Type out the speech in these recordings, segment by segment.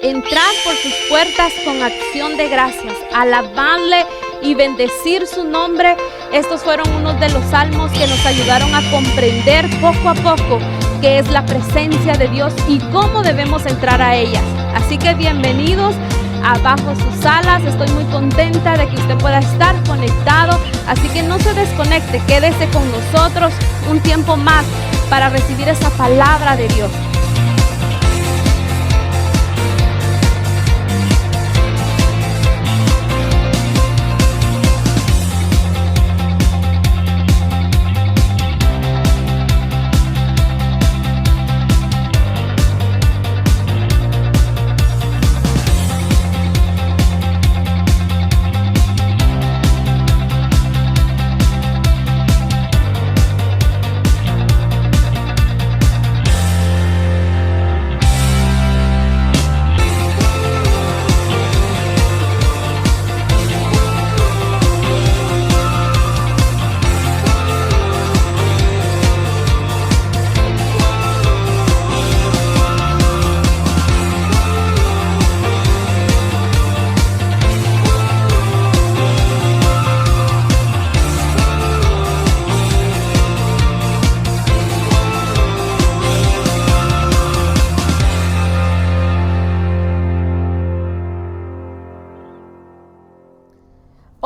entrar por sus puertas con acción de gracias, alabarle y bendecir su nombre. Estos fueron unos de los salmos que nos ayudaron a comprender poco a poco qué es la presencia de Dios y cómo debemos entrar a ellas. Así que bienvenidos a Bajo sus Alas. Estoy muy contenta de que usted pueda estar conectado, así que no se desconecte, quédese con nosotros un tiempo más para recibir esa palabra de Dios.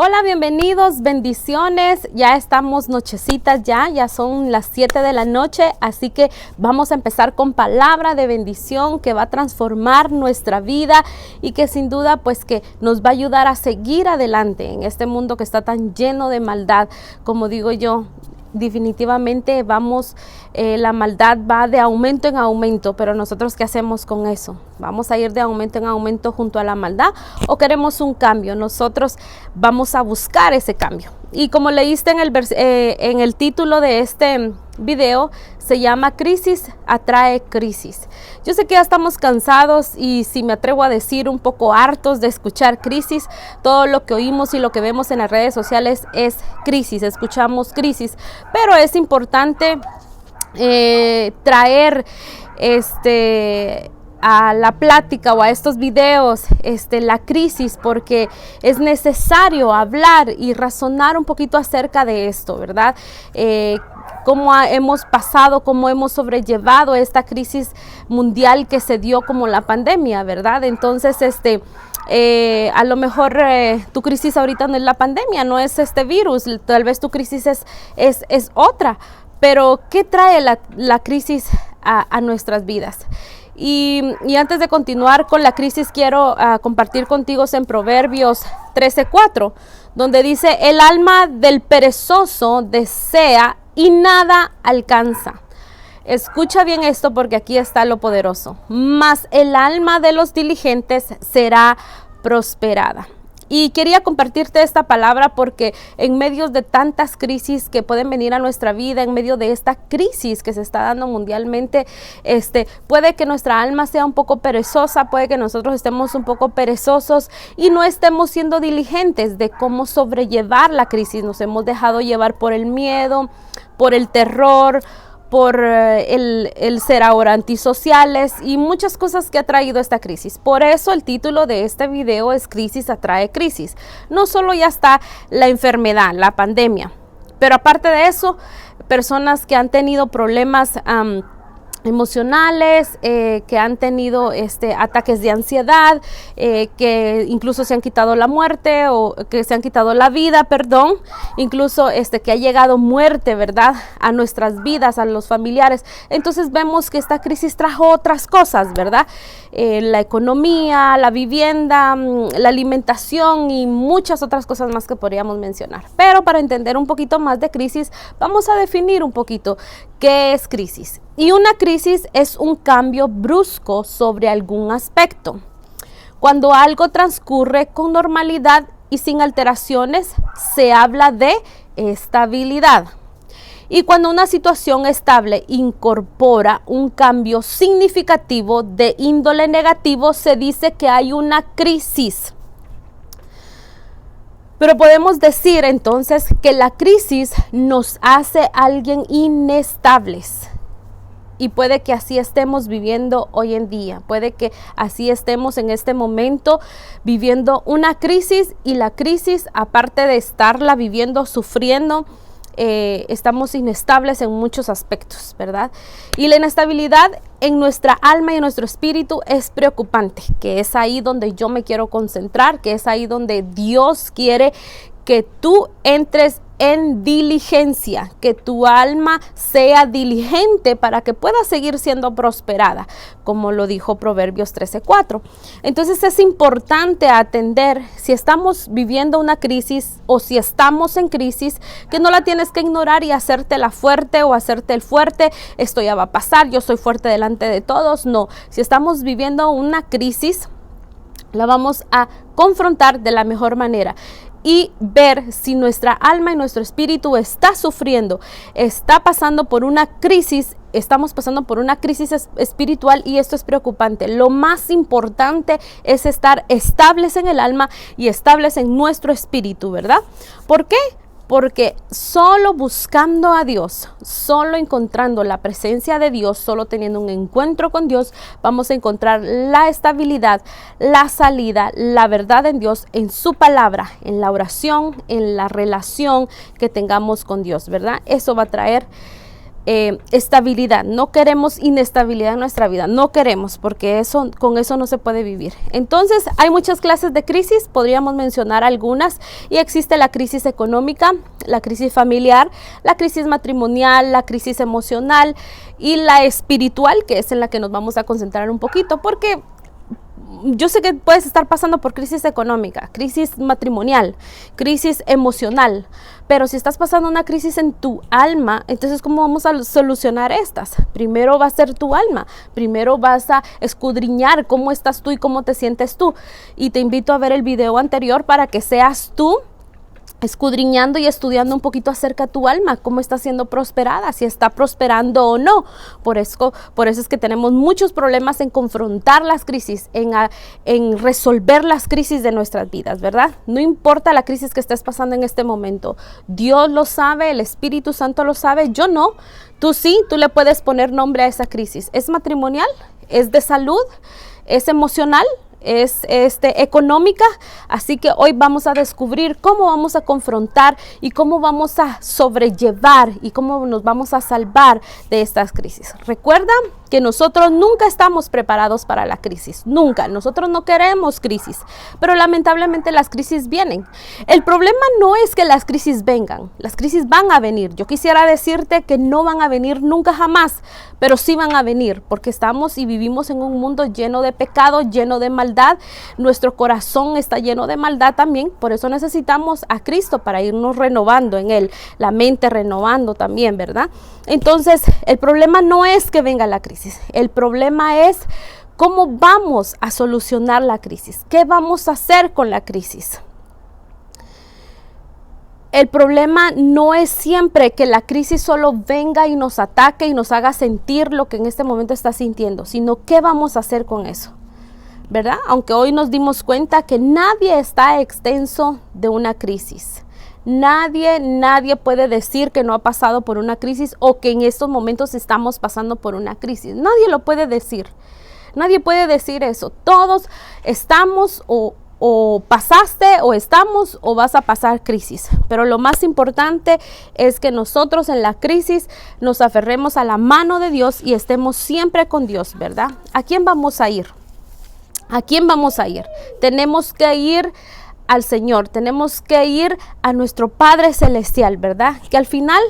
Hola, bienvenidos, bendiciones. Ya estamos nochecitas, ya son las 7 de la noche, así que vamos a empezar con palabra de bendición que va a transformar nuestra vida y que sin duda pues que nos va a ayudar a seguir adelante en este mundo que está tan lleno de maldad. Como digo yo, definitivamente la maldad va de aumento en aumento, pero nosotros ¿qué hacemos con eso? ¿Vamos a ir de aumento en aumento junto a la maldad o queremos un cambio? Nosotros vamos a buscar ese cambio. Y como leíste en el título de este video, se llama Crisis atrae crisis. Yo sé que ya estamos cansados y, si me atrevo a decir, un poco hartos de escuchar crisis. Todo lo que oímos y lo que vemos en las redes sociales es crisis, escuchamos crisis, pero es importante traer a la plática o a estos videos la crisis, porque es necesario hablar y razonar un poquito acerca de esto, ¿verdad? Cómo hemos pasado, cómo hemos sobrellevado esta crisis mundial que se dio como la pandemia, ¿verdad? Entonces, a lo mejor tu crisis ahorita no es la pandemia, no es este virus, tal vez tu crisis es otra, pero ¿qué trae la crisis a nuestras vidas? Y antes de continuar con la crisis, quiero compartir contigo en Proverbios 13:4, donde dice: el alma del perezoso desea y nada alcanza. Escucha bien esto, porque aquí está lo poderoso. Mas el alma de los diligentes será prosperada. Y quería compartirte esta palabra porque en medio de tantas crisis que pueden venir a nuestra vida, en medio de esta crisis que se está dando mundialmente, puede que nuestra alma sea un poco perezosa, puede que nosotros estemos un poco perezosos y no estemos siendo diligentes de cómo sobrellevar la crisis. Nos hemos dejado llevar por el miedo, por el terror, por el ser ahora antisociales y muchas cosas que ha traído esta crisis. Por eso el título de este video es Crisis atrae crisis. No solo ya está la enfermedad, la pandemia, pero aparte de eso, personas que han tenido problemas emocionales, que han tenido ataques de ansiedad, que incluso se han quitado la muerte o que se han quitado la vida, perdón, incluso que ha llegado muerte, ¿verdad?, a nuestras vidas, a los familiares. Entonces vemos que esta crisis trajo otras cosas, ¿verdad? La economía, la vivienda, la alimentación y muchas otras cosas más que podríamos mencionar. Pero para entender un poquito más de crisis, vamos a definir un poquito qué es crisis. Y una crisis es un cambio brusco sobre algún aspecto. Cuando algo transcurre con normalidad y sin alteraciones, se habla de estabilidad. Y cuando una situación estable incorpora un cambio significativo de índole negativo, se dice que hay una crisis. Pero podemos decir entonces que la crisis nos hace alguien inestables. Y puede que así estemos viviendo hoy en día, puede que así estemos en este momento viviendo una crisis, y la crisis, aparte de estarla viviendo, sufriendo, estamos inestables en muchos aspectos, ¿verdad? Y la inestabilidad en nuestra alma y en nuestro espíritu es preocupante, que es ahí donde yo me quiero concentrar, que es ahí donde Dios quiere que tú entres en diligencia, que tu alma sea diligente para que pueda seguir siendo prosperada, como lo dijo Proverbios 13:4. Entonces es importante atender si estamos viviendo una crisis o si estamos en crisis, que no la tienes que ignorar y hacerte la fuerte o hacerte el fuerte. Esto ya va a pasar, yo soy fuerte delante de todos. No, si estamos viviendo una crisis, la vamos a confrontar de la mejor manera y ver si nuestra alma y nuestro espíritu está sufriendo, está pasando por una crisis. Estamos pasando por una crisis espiritual, y esto es preocupante. Lo más importante es estar estables en el alma y estables en nuestro espíritu, ¿verdad? ¿Por qué? Porque solo buscando a Dios, solo encontrando la presencia de Dios, solo teniendo un encuentro con Dios, vamos a encontrar la estabilidad, la salida, la verdad en Dios, en su palabra, en la oración, en la relación que tengamos con Dios, ¿verdad? Eso va a traer estabilidad. No queremos inestabilidad en nuestra vida, no queremos, porque con eso no se puede vivir. Entonces hay muchas clases de crisis, podríamos mencionar algunas, y existe la crisis económica, la crisis familiar, la crisis matrimonial, la crisis emocional y la espiritual, que es en la que nos vamos a concentrar un poquito, porque yo sé que puedes estar pasando por crisis económica, crisis matrimonial, crisis emocional, pero si estás pasando una crisis en tu alma, entonces ¿cómo vamos a solucionar estas? Primero va a ser tu alma, primero vas a escudriñar cómo estás tú y cómo te sientes tú, y te invito a ver el video anterior para que seas tú escudriñando y estudiando un poquito acerca de tu alma, cómo está siendo prosperada, si está prosperando o no. Por eso es que tenemos muchos problemas en confrontar las crisis, en resolver las crisis de nuestras vidas, ¿verdad? No importa la crisis que estés pasando en este momento, Dios lo sabe, el Espíritu Santo lo sabe, yo no. Tú sí, tú le puedes poner nombre a esa crisis. ¿Es matrimonial? ¿Es de salud? ¿Es emocional? Es económica? Así que hoy vamos a descubrir cómo vamos a confrontar y cómo vamos a sobrellevar y cómo nos vamos a salvar de estas crisis. Recuerda que nosotros nunca estamos preparados para la crisis, nunca. Nosotros no queremos crisis, pero lamentablemente las crisis vienen. El problema no es que las crisis vengan, las crisis van a venir. Yo quisiera decirte que no van a venir nunca jamás, pero sí van a venir, porque estamos y vivimos en un mundo lleno de pecado, lleno de maldad. Nuestro corazón está lleno de maldad también, por eso necesitamos a Cristo para irnos renovando en Él, la mente renovando también, ¿verdad? Entonces, el problema no es que venga la crisis, el problema es cómo vamos a solucionar la crisis, qué vamos a hacer con la crisis. El problema no es siempre que la crisis solo venga y nos ataque y nos haga sentir lo que en este momento está sintiendo, sino qué vamos a hacer con eso, ¿verdad? Aunque hoy nos dimos cuenta que nadie está exento de una crisis. Nadie puede decir que no ha pasado por una crisis o que en estos momentos estamos pasando por una crisis. Nadie lo puede decir. Nadie puede decir eso. Todos estamos o pasaste o estamos o vas a pasar crisis. Pero lo más importante es que nosotros en la crisis nos aferremos a la mano de Dios y estemos siempre con Dios, ¿verdad? ¿A quién vamos a ir? ¿A quién vamos a ir? Tenemos que ir al Señor, tenemos que ir a nuestro Padre Celestial, ¿verdad? Que al final,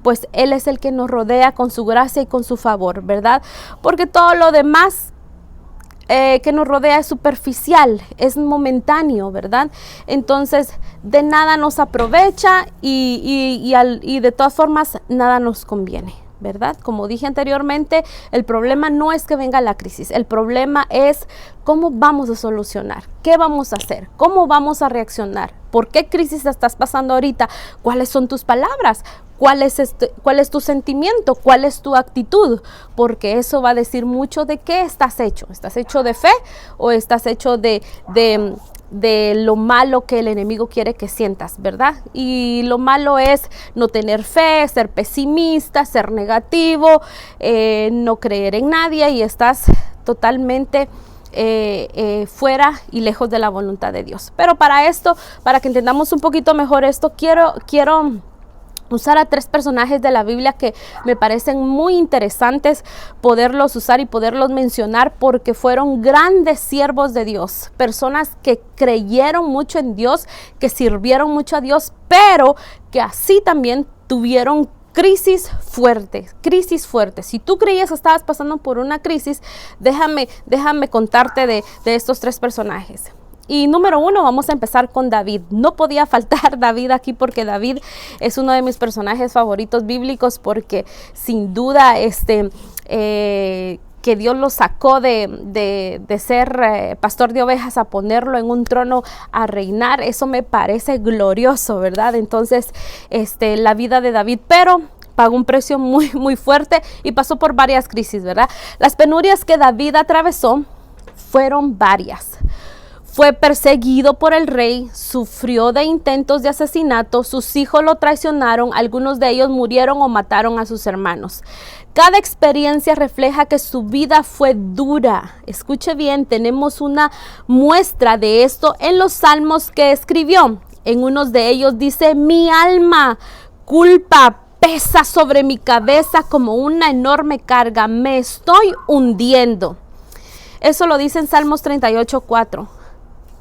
pues Él es el que nos rodea con su gracia y con su favor, ¿verdad? Porque todo lo demás que nos rodea es superficial, es momentáneo, ¿verdad? Entonces, de nada nos aprovecha y de todas formas, nada nos conviene, ¿verdad? Como dije anteriormente, el problema no es que venga la crisis, el problema es cómo vamos a solucionar, qué vamos a hacer, cómo vamos a reaccionar, por qué crisis estás pasando ahorita, cuáles son tus palabras, ¿Cuál es tu sentimiento? ¿Cuál es tu actitud? Porque eso va a decir mucho de qué estás hecho. ¿Estás hecho de fe o estás hecho de lo malo que el enemigo quiere que sientas, verdad? Y lo malo es no tener fe, ser pesimista, ser negativo, no creer en nadie y estás totalmente fuera y lejos de la voluntad de Dios. Pero para esto, para que entendamos un poquito mejor esto, quiero usar a 3 personajes de la Biblia que me parecen muy interesantes poderlos usar y poderlos mencionar porque fueron grandes siervos de Dios, personas que creyeron mucho en Dios, que sirvieron mucho a Dios, pero que así también tuvieron crisis fuertes. Si tú creías que estabas pasando por una crisis, déjame contarte de estos 3 personajes. Y número 1, vamos a empezar con David. No podía faltar David aquí porque David es uno de mis personajes favoritos bíblicos porque sin duda que Dios lo sacó de ser pastor de ovejas a ponerlo en un trono a reinar. Eso me parece glorioso, ¿verdad? Entonces, la vida de David, pero pagó un precio muy, muy fuerte y pasó por varias crisis, ¿verdad? Las penurias que David atravesó fueron varias. Fue perseguido por el rey, sufrió de intentos de asesinato, sus hijos lo traicionaron, algunos de ellos murieron o mataron a sus hermanos. Cada experiencia refleja que su vida fue dura. Escuche bien, tenemos una muestra de esto en los salmos que escribió. En unos de ellos dice: mi alma culpa pesa sobre mi cabeza como una enorme carga, me estoy hundiendo. Eso lo dice en Salmos 38:4.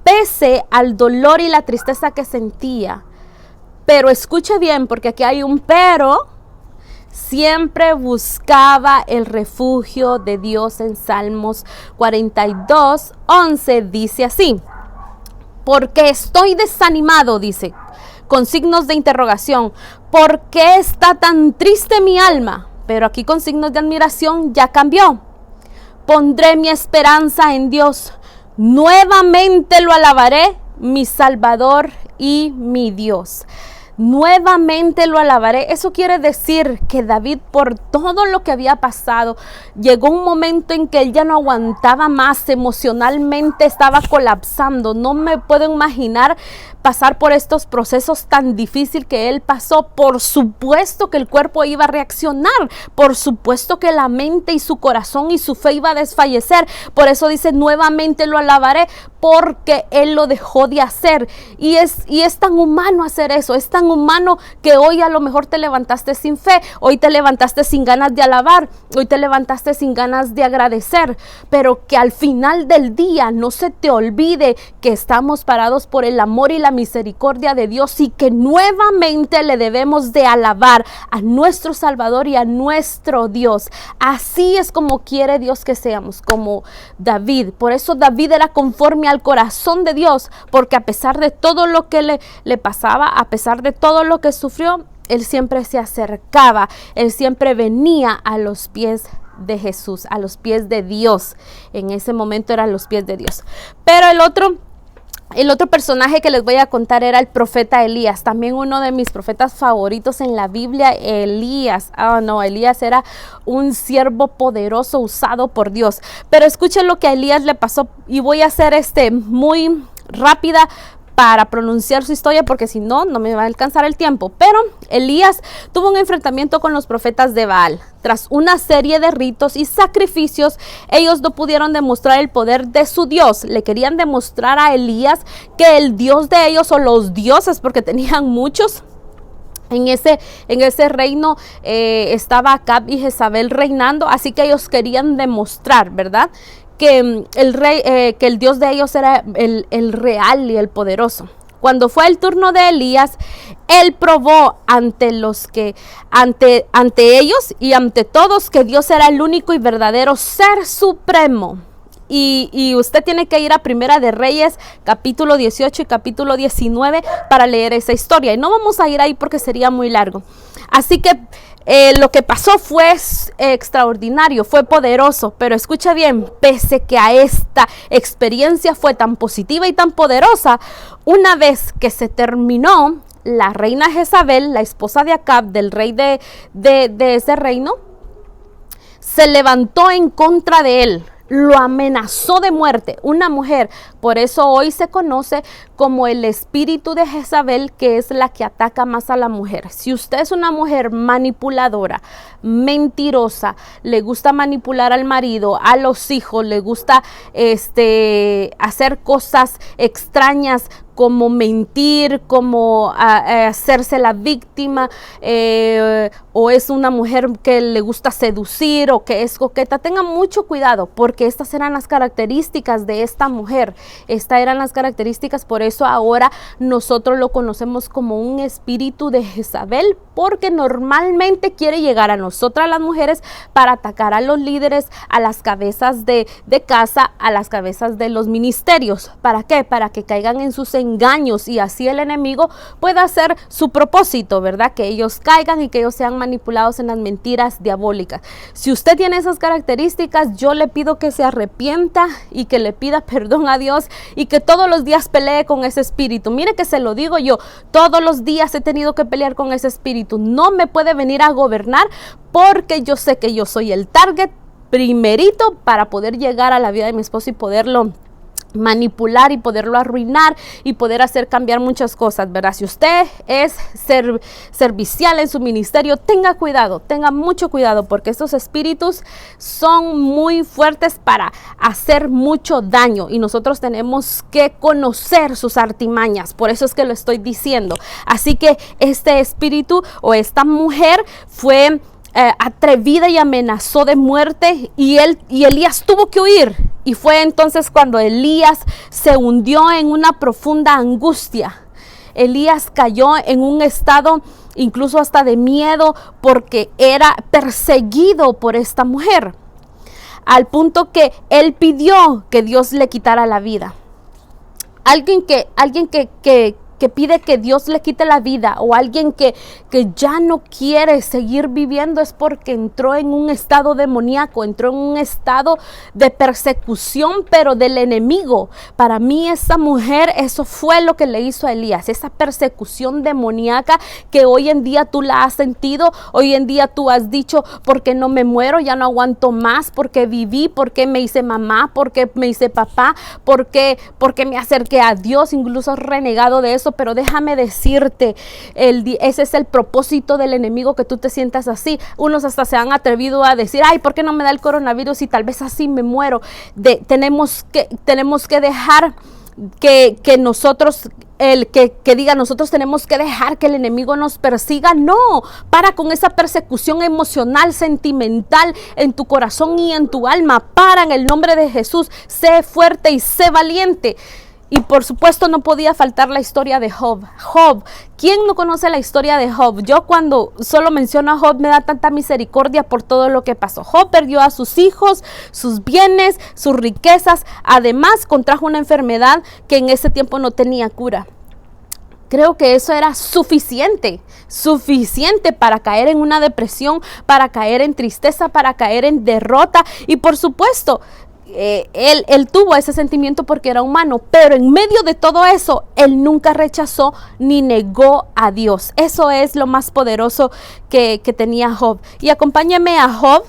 Pese al dolor y la tristeza que sentía, pero escuche bien, porque aquí hay un pero, siempre buscaba el refugio de Dios. En Salmos 42:11 dice así: porque estoy desanimado, dice, con signos de interrogación, ¿por qué está tan triste mi alma? Pero aquí con signos de admiración ya cambió. Pondré mi esperanza en Dios. Nuevamente lo alabaré, mi Salvador y mi Dios. Nuevamente lo alabaré. Eso quiere decir que David, por todo lo que había pasado, llegó un momento en que él ya no aguantaba más, emocionalmente estaba colapsando. No me puedo imaginar pasar por estos procesos tan difíciles que él pasó. Por supuesto que el cuerpo iba a reaccionar, por supuesto que la mente y su corazón y su fe iba a desfallecer. Por eso dice: nuevamente lo alabaré, porque él lo dejó de hacer. Y es tan humano hacer eso, es tan humano que hoy a lo mejor te levantaste sin fe, hoy te levantaste sin ganas de alabar, hoy te levantaste sin ganas de agradecer, pero que al final del día no se te olvide que estamos parados por el amor y la misericordia de Dios y que nuevamente le debemos de alabar a nuestro Salvador y a nuestro Dios. Así es como quiere Dios que seamos, como David. Por eso David era conforme al corazón de Dios, porque a pesar de todo lo que le pasaba, a pesar de todo lo que sufrió, él siempre se acercaba, él siempre venía a los pies de Jesús, a los pies de Dios. En ese momento eran los pies de Dios. Pero el otro personaje que les voy a contar era el profeta Elías, también uno de mis profetas favoritos en la Biblia. Elías era un siervo poderoso usado por Dios. Pero escuchen lo que a Elías le pasó, y voy a hacer muy rápida para pronunciar su historia, porque si no, no me va a alcanzar el tiempo. Pero Elías tuvo un enfrentamiento con los profetas de Baal. Tras una serie de ritos y sacrificios, ellos no pudieron demostrar el poder de su Dios. Le querían demostrar a Elías que el Dios de ellos, o los dioses, porque tenían muchos, en ese reino estaba Acab y Jezabel reinando, así que ellos querían demostrar, ¿verdad?, que el Dios de ellos era el real y el poderoso. Cuando fue el turno de Elías, él probó ante ellos y ante todos que Dios era el único y verdadero ser supremo. Y usted tiene que ir a Primera de Reyes, capítulo 18 y capítulo 19 para leer esa historia. Y no vamos a ir ahí porque sería muy largo. Así que lo que pasó fue extraordinario, fue poderoso, pero escucha bien, pese que a esta experiencia fue tan positiva y tan poderosa, una vez que se terminó, la reina Jezabel, la esposa de Acab, del rey de ese reino, se levantó en contra de él, lo amenazó de muerte, una mujer. Por eso hoy se conoce como el espíritu de Jezabel, que es la que ataca más a la mujer. Si usted es una mujer manipuladora, mentirosa, le gusta manipular al marido, a los hijos, le gusta hacer cosas extrañas, como mentir, como hacerse la víctima, o es una mujer que le gusta seducir o que es coqueta, tengan mucho cuidado, porque estas eran las características de esta mujer. Estas eran las características, por eso ahora nosotros lo conocemos como un espíritu de Jezabel, porque normalmente quiere llegar a nosotras las mujeres para atacar a los líderes, a las cabezas de casa, a las cabezas de los ministerios. ¿Para qué? Para que caigan en sus engaños y así el enemigo pueda hacer su propósito, ¿verdad? Que ellos caigan y que ellos sean manipulados en las mentiras diabólicas. Si usted tiene esas características, yo le pido que se arrepienta y que le pida perdón a Dios y que todos los días pelee con ese espíritu. Mire que se lo digo yo, todos los días he tenido que pelear con ese espíritu. No me puede venir a gobernar porque yo sé que yo soy el target primerito para poder llegar a la vida de mi esposo y poderlo manipular y poderlo arruinar y poder hacer cambiar muchas cosas, ¿verdad? Si usted es servicial en su ministerio, tenga cuidado, tenga mucho cuidado, porque estos espíritus son muy fuertes para hacer mucho daño y nosotros tenemos que conocer sus artimañas. Por eso es que lo estoy diciendo. Así que este espíritu o esta mujer fue atrevida y amenazó de muerte y Elías tuvo que huir, y fue entonces cuando Elías se hundió en una profunda angustia. Elías cayó en un estado incluso hasta de miedo porque era perseguido por esta mujer, al punto que él pidió que Dios le quitara la vida. Alguien que pide que Dios le quite la vida, o alguien que ya no quiere seguir viviendo, es porque entró en un estado demoníaco, entró en un estado de persecución, pero del enemigo. Para mí esa mujer, eso fue lo que le hizo a Elías, esa persecución demoníaca que hoy en día tú la has sentido, hoy en día tú has dicho, ¿por qué no me muero? Ya no aguanto más, porque viví, porque me hice mamá, porque me hice papá, porque me acerqué a Dios, incluso renegado de eso. Pero déjame decirte, ese es el propósito del enemigo, que tú te sientas así. Unos hasta se han atrevido a decir, ay, ¿por qué no me da el coronavirus y tal vez así me muero? Tenemos que dejar que nosotros, que diga, nosotros tenemos que dejar que el enemigo nos persiga. No, para con esa persecución emocional, sentimental en tu corazón y en tu alma. Para en el nombre de Jesús, sé fuerte y sé valiente. Y por supuesto no podía faltar la historia de Job. Job, ¿quién no conoce la historia de Job? Yo cuando solo menciono a Job me da tanta misericordia por todo lo que pasó. Job perdió a sus hijos, sus bienes, sus riquezas. Además contrajo una enfermedad que en ese tiempo no tenía cura. Creo que eso era suficiente para caer en una depresión, para caer en tristeza, para caer en derrota. Y por supuesto, él tuvo ese sentimiento porque era humano, pero en medio de todo eso, él nunca rechazó ni negó a Dios. Eso es lo más poderoso que tenía Job. Y acompáñame a Job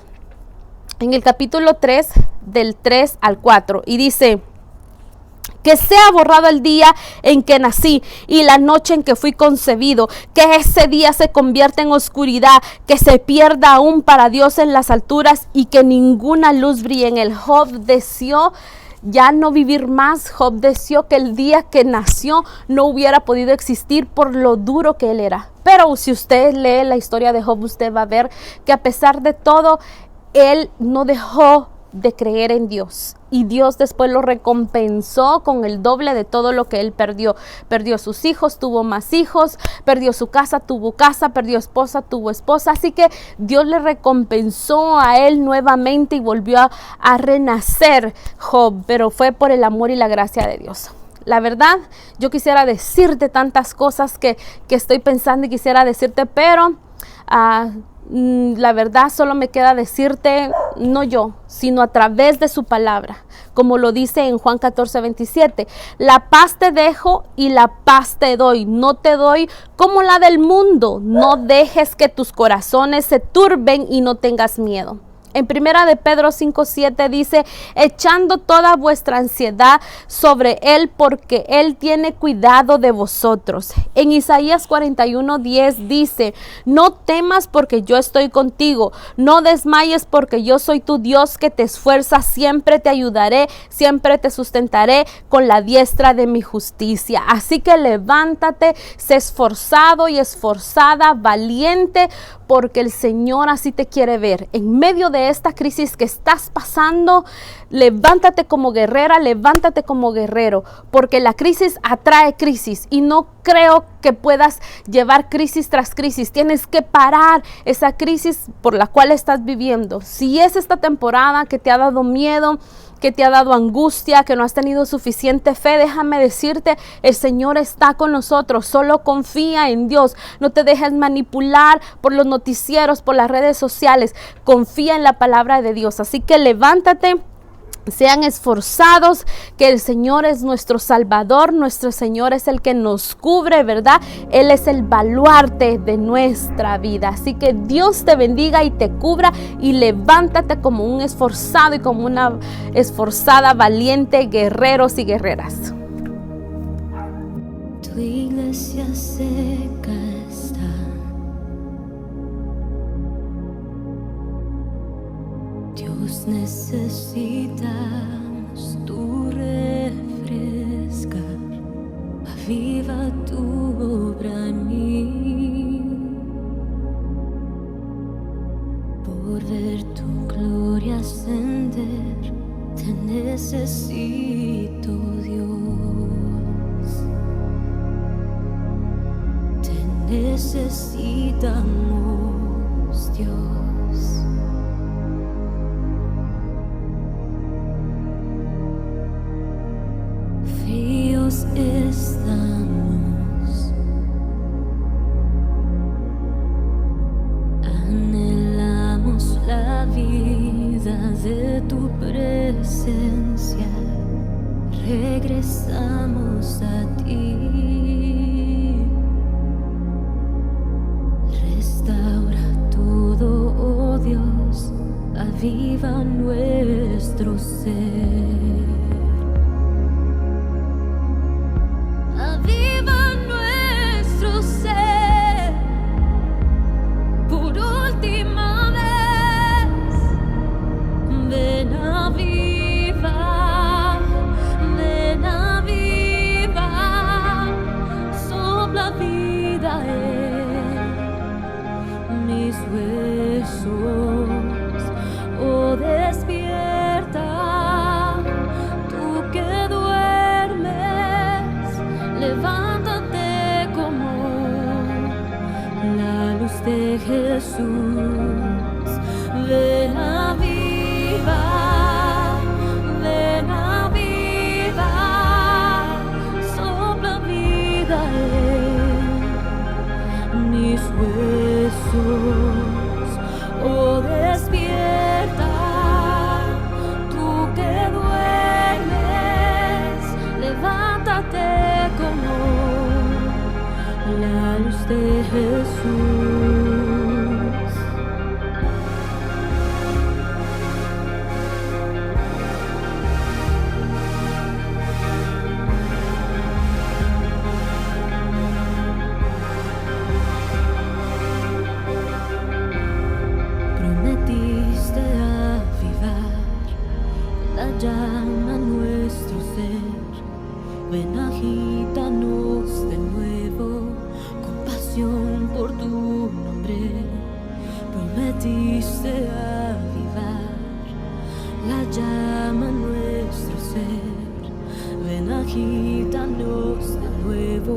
en el capítulo 3, del 3 al 4, y dice: que sea borrado el día en que nací y la noche en que fui concebido, que ese día se convierta en oscuridad, que se pierda aún para Dios en las alturas y que ninguna luz brille en él. Job deseó ya no vivir más. Job deseó que el día que nació no hubiera podido existir por lo duro que él era. Pero si usted lee la historia de Job, usted va a ver que a pesar de todo, él no dejó de creer en Dios, y Dios después lo recompensó con el doble de todo lo que él perdió. Perdió sus hijos, tuvo más hijos, perdió su casa, tuvo casa, perdió esposa, tuvo esposa. Así que Dios le recompensó a él nuevamente y volvió a renacer Job, pero fue por el amor y la gracia de Dios. La verdad, yo quisiera decirte tantas cosas que estoy pensando y quisiera decirte, pero la verdad solo me queda decirte, no yo, sino a través de su palabra, como lo dice en Juan 14:27, la paz te dejo y la paz te doy, no te doy como la del mundo, no dejes que tus corazones se turben y no tengas miedo. En primera de Pedro 5:7 dice, echando toda vuestra ansiedad sobre Él, porque Él tiene cuidado de vosotros. En Isaías 41:10 dice, no temas porque yo estoy contigo, no desmayes porque yo soy tu Dios que te esfuerza, siempre te ayudaré, siempre te sustentaré con la diestra de mi justicia. Así que levántate, sé esforzado y esforzada, valiente, porque el Señor así te quiere ver. En medio de esta crisis que estás pasando, levántate como guerrera, levántate como guerrero, porque la crisis atrae crisis y no creo que puedas llevar crisis tras crisis. Tienes que parar esa crisis por la cual estás viviendo. Si es esta temporada que te ha dado miedo, que te ha dado angustia, que no has tenido suficiente fe, déjame decirte, el Señor está con nosotros. Solo confía en Dios. No te dejes manipular por los noticieros, por las redes sociales. Confía en la palabra de Dios. Así que levántate. Sean esforzados, que el Señor es nuestro Salvador, nuestro Señor es el que nos cubre, ¿verdad? Él es el baluarte de nuestra vida. Así que Dios te bendiga y te cubra, y levántate como un esforzado y como una esforzada, valiente, guerreros y guerreras. Tu iglesia seca está. Dios, necesitamos tu refrescar, aviva tu obra en mí, por ver tu gloria ascender, te necesito, Dios, te necesitamos, Dios. Estamos, anhelamos la vida de tu presencia, regresamos a ti, restaura todo, oh Dios, aviva nuestro ser. Oh, despierta, tú que duermes, levántate como la luz de Jesús. Ven a viva, sopla vida en mis huesos. Oh, despierta, tú que duermes, levántate como la luz de Jesús. Llama nuestro ser, ven, agítanos de nuevo, con pasión por tu nombre. Prometiste avivar la llama nuestro ser, ven, agítanos de nuevo,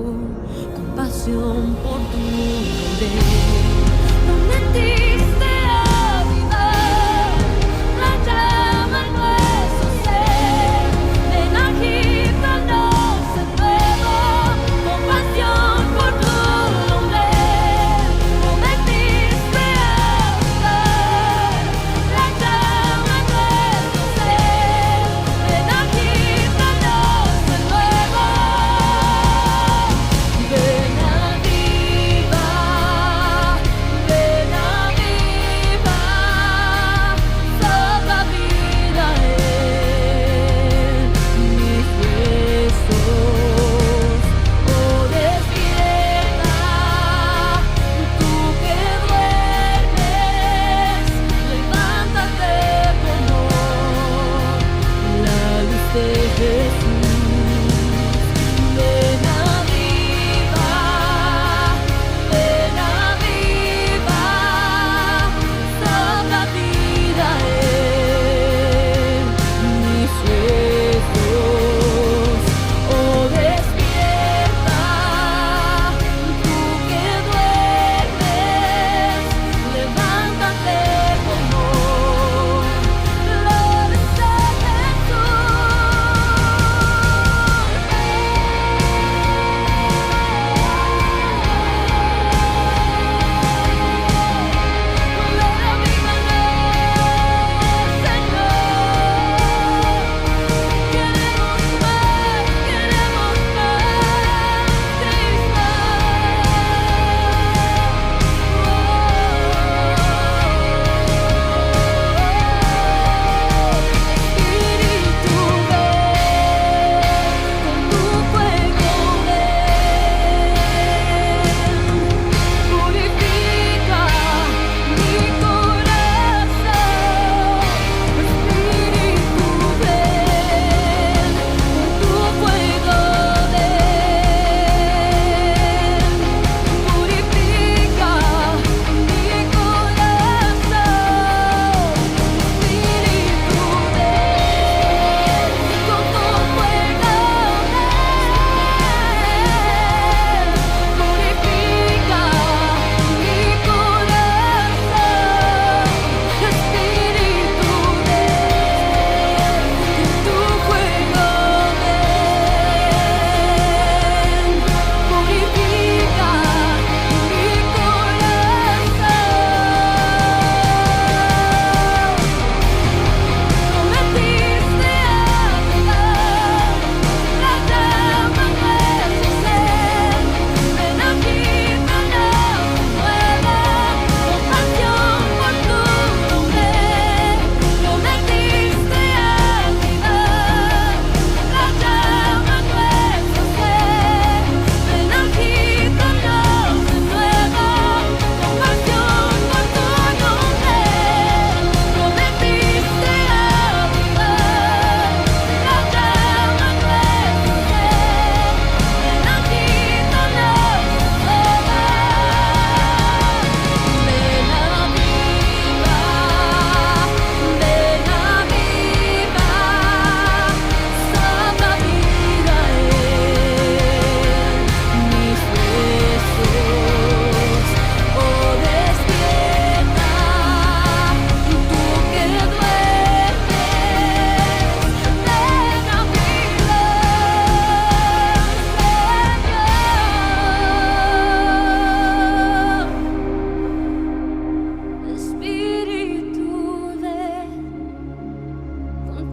con pasión por tu nombre. Prometiste avivar la llama nuestro ser, ven, agítanos de nuevo, con pasión por tu nombre. Prometiste avivar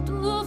tu